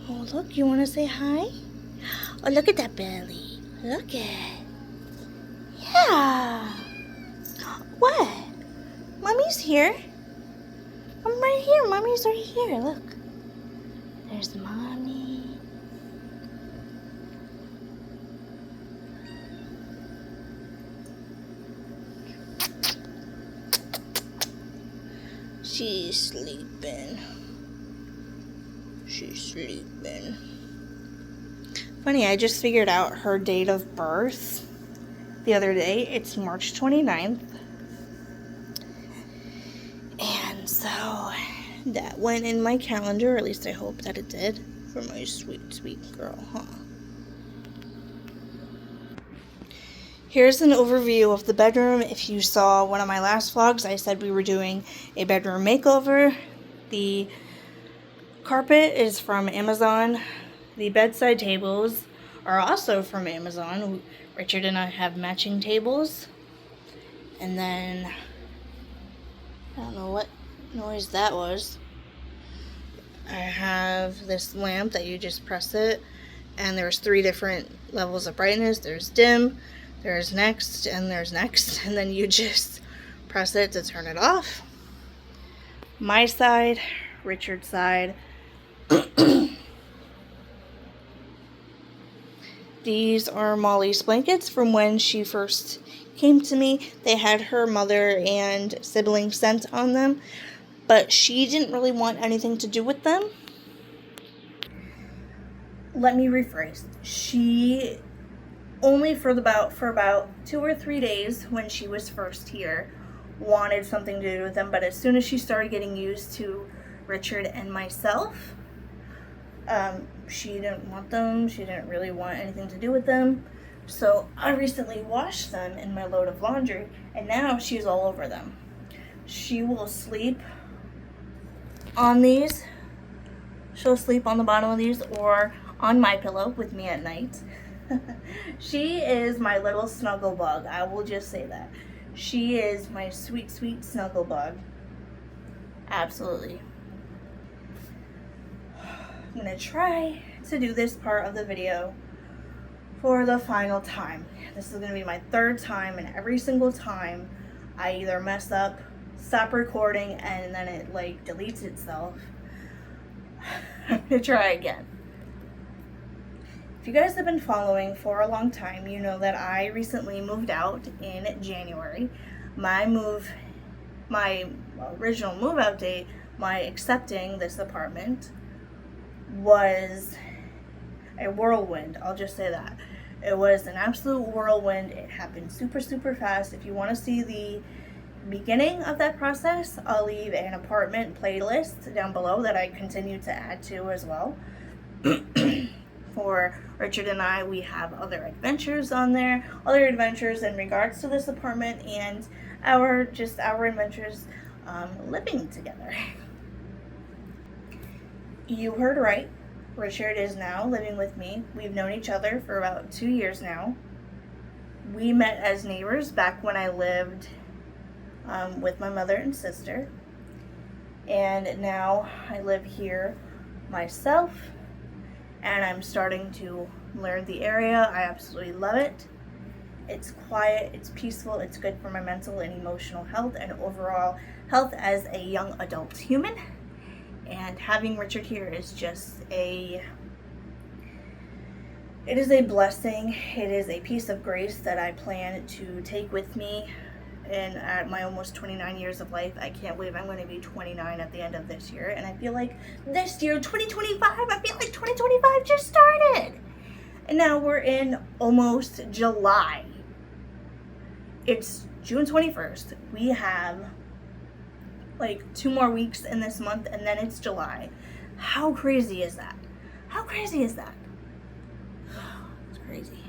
Oh, look, you want to say hi? Oh, look at that belly. Look at. Yeah. What? Mommy's here. I'm right here. Mommy's right here. Look. There's Mommy. She's sleeping. She's sleeping. Funny, I just figured out her date of birth the other day. It's March 29th. And so that went in my calendar, or at least I hope that it did, for my sweet, sweet girl, huh? Here's an overview of the bedroom. If you saw one of my last vlogs, I said we were doing a bedroom makeover. The carpet is from Amazon. The bedside tables are also from Amazon. Richard and I have matching tables. And then, I don't know what noise that was. I have this lamp that you just press it, and there's 3 different levels of brightness. There's dim, there's next, and there's next, and then you just press it to turn it off. My side, Richard's side. These are Molly's blankets from when she first came to me. They had her mother and sibling scent on them, but she didn't really want anything to do with them. Let me rephrase. She only for about 2 or 3 days when she was first here wanted something to do with them, but as soon as she started getting used to Richard and myself, she didn't want them. She didn't really want anything to do with them. So I recently washed them in my load of laundry, and now she's all over them. She will sleep on these. She'll sleep on the bottom of these or on my pillow with me at night. She is my little snuggle bug. I will just say that. She is my sweet, sweet snuggle bug. Absolutely. I'm going to try to do this part of the video for the final time. This is going to be my 3rd time, and every single time I either mess up, stop recording, and then it like deletes itself. I'm going to try again. If you guys have been following for a long time, you know that I recently moved out in January. My original move out date, my accepting this apartment, was a whirlwind. I'll just say that. It was an absolute whirlwind. It happened super, super fast. If you want to see the beginning of that process, I'll leave an apartment playlist down below that I continue to add to as well. For Richard and I, we have other adventures on there, other adventures in regards to this apartment, and our adventures living together. You heard right. Richard is now living with me. We've known each other for about 2 years now. We met as neighbors back when I lived with my mother and sister. And now I live here myself, and I'm starting to learn the area. I absolutely love it. It's quiet, it's peaceful, it's good for my mental and emotional health and overall health as a young adult human. And having Richard here is just it is a blessing. It is a piece of grace that I plan to take with me at my almost 29 years of life. I can't believe I'm going to be 29 at the end of this year, and I feel like this year, 2025, I feel like 2025 just started. And now we're in almost July. It's June 21st. We have like 2 more weeks in this month, and then it's July. How crazy is that? How crazy is that? It's crazy.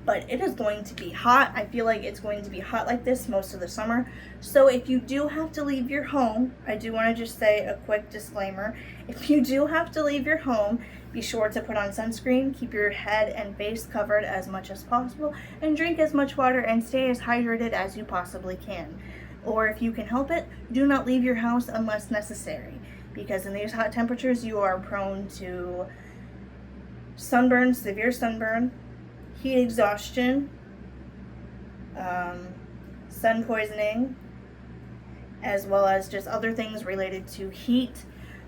But it is going to be hot. I feel like it's going to be hot like this most of the summer. So if you do have to leave your home, I do want to just say a quick disclaimer. If you do have to leave your home, be sure to put on sunscreen, keep your head and face covered as much as possible, and drink as much water and stay as hydrated as you possibly can. Or if you can help it, do not leave your house unless necessary, because in these hot temperatures you are prone to sunburn, severe sunburn, heat exhaustion, sun poisoning, as well as just other things related to heat.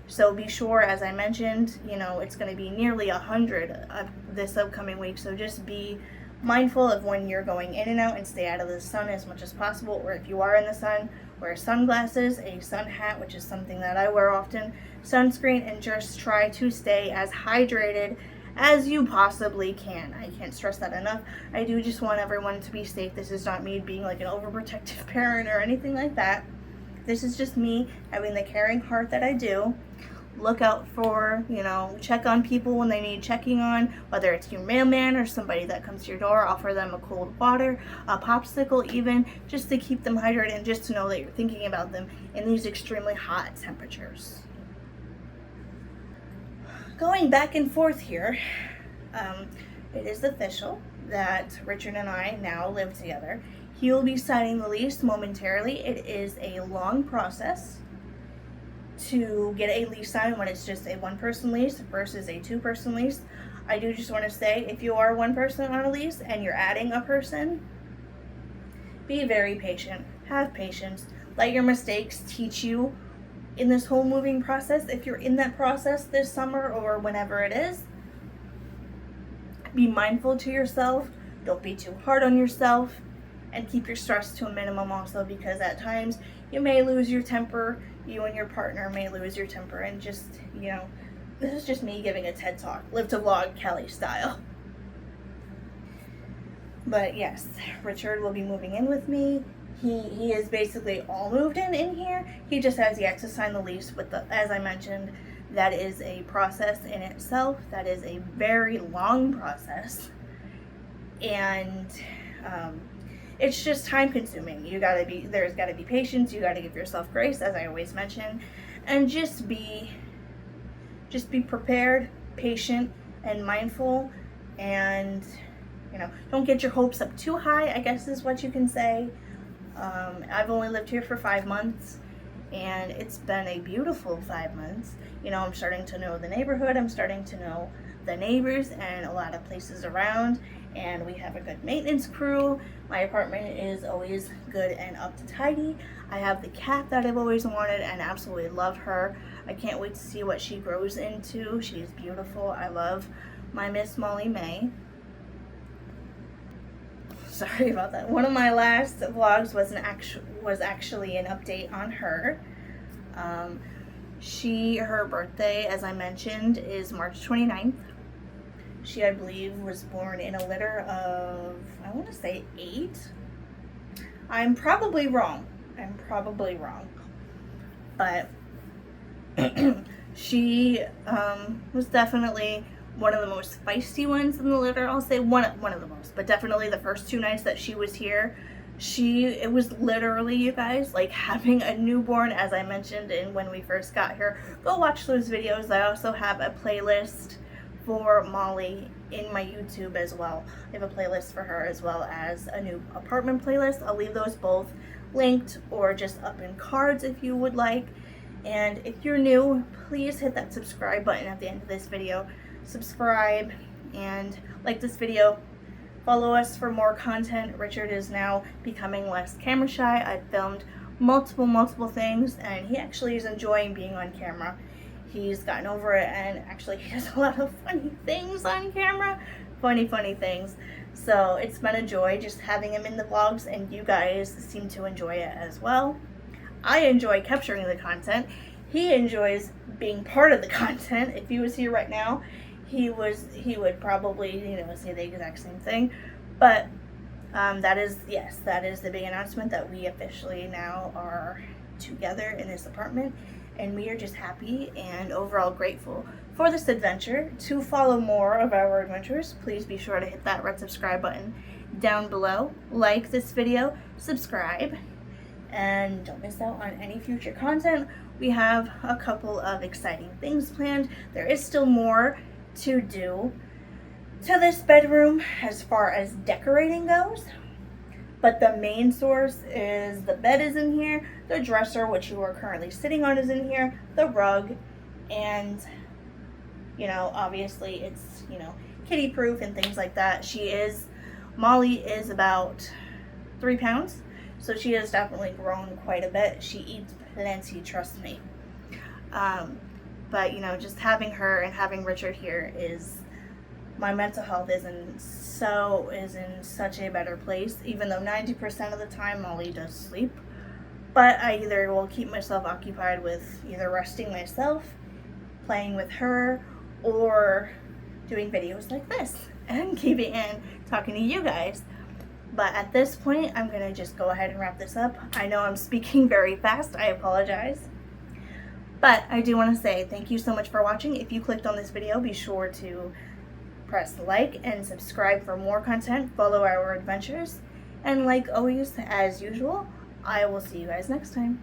So be sure, as I mentioned, it's going to be nearly 100 this upcoming week. So just be mindful of when you're going in and out, and stay out of the sun as much as possible. Or if you are in the sun, wear sunglasses, a sun hat, which is something that I wear often, sunscreen, and just try to stay as hydrated as you possibly can. I can't stress that enough. I do just want everyone to be safe. This is not me being like an overprotective parent or anything like that. This is just me having the caring heart that I do. Look out for, check on people when they need checking on, whether it's your mailman or somebody that comes to your door. Offer them a cold water, a popsicle even, just to keep them hydrated and just to know that you're thinking about them in these extremely hot temperatures. Going back and forth here, it is official that Richard and I now live together. He will be signing the lease momentarily. It is a long process to get a lease signed when it's just a one-person lease versus a two-person lease. I do just want to say, if you are one person on a lease and you're adding a person, be very patient. Have patience. Let your mistakes teach you in this whole moving process. If you're in that process this summer or whenever it is, be mindful to yourself. Don't be too hard on yourself, and keep your stress to a minimum also, because at times you may lose your temper. You and your partner may lose your temper, and just, this is just me giving a TED Talk, live to vlog Kelly style. But yes, Richard will be moving in with me. He is basically all moved in here. He just has yet to sign the lease with as I mentioned, that is a process in itself. That is a very long process. And it's just time consuming. There's gotta be patience. You gotta give yourself grace, as I always mention, and just be prepared, patient, and mindful, and don't get your hopes up too high, I guess is what you can say. I've only lived here for 5 months, and it's been a beautiful 5 months. I'm starting to know the neighborhood. I'm starting to know the neighbors and a lot of places around, and we have a good maintenance crew. My apartment is always good and up to tidy. I have the cat that I've always wanted and absolutely love her. I can't wait to see what she grows into. She's beautiful. I love my Miss Molly May. Sorry about that. One of my last vlogs was actually an update on her. Her birthday, as I mentioned, is March 29th. She, I believe, was born in a litter of, I want to say 8. I'm probably wrong. But she was definitely one of the most feisty ones in the litter. I'll say one of the most, but definitely the first 2 nights that she was here, it was literally, you guys, like having a newborn, as I mentioned and when we first got here. Go watch those videos. I also have a playlist for Molly in my YouTube as well. I have a playlist for her as well as a new apartment playlist. I'll leave those both linked or just up in cards if you would like. And if you're new, please hit that subscribe button at the end of this video. Subscribe and like this video. Follow us for more content. Richard is now becoming less camera shy. I've filmed multiple things, and he actually is enjoying being on camera. He's gotten over it, and actually he does a lot of funny things on camera. Funny things. So it's been a joy just having him in the vlogs, and you guys seem to enjoy it as well. I enjoy capturing the content. He enjoys being part of the content. If he was here right now, he would probably, say the exact same thing. But that is the big announcement, that we officially now are together in this apartment, and we are just happy and overall grateful for this adventure. To follow more of our adventures, please be sure to hit that red subscribe button down below. Like this video, subscribe, and don't miss out on any future content. We have a couple of exciting things planned. There is still more to do to this bedroom as far as decorating goes, but the main source is the bed is in here, the dresser, which you are currently sitting on, is in here, the rug, and you know, obviously it's, you know, kitty proof and things like that. Molly is about 3 pounds, so she has definitely grown quite a bit. She eats plenty, trust me. But you know, just having her and having Richard here is, my mental health is in such a better place, even though 90% of the time Molly does sleep. But I either will keep myself occupied with either resting myself, playing with her, or doing videos like this and talking to you guys. But at this point, I'm gonna just go ahead and wrap this up. I know I'm speaking very fast, I apologize. But I do want to say thank you so much for watching. If you clicked on this video, be sure to press like and subscribe for more content. Follow our adventures. And like always, as usual, I will see you guys next time.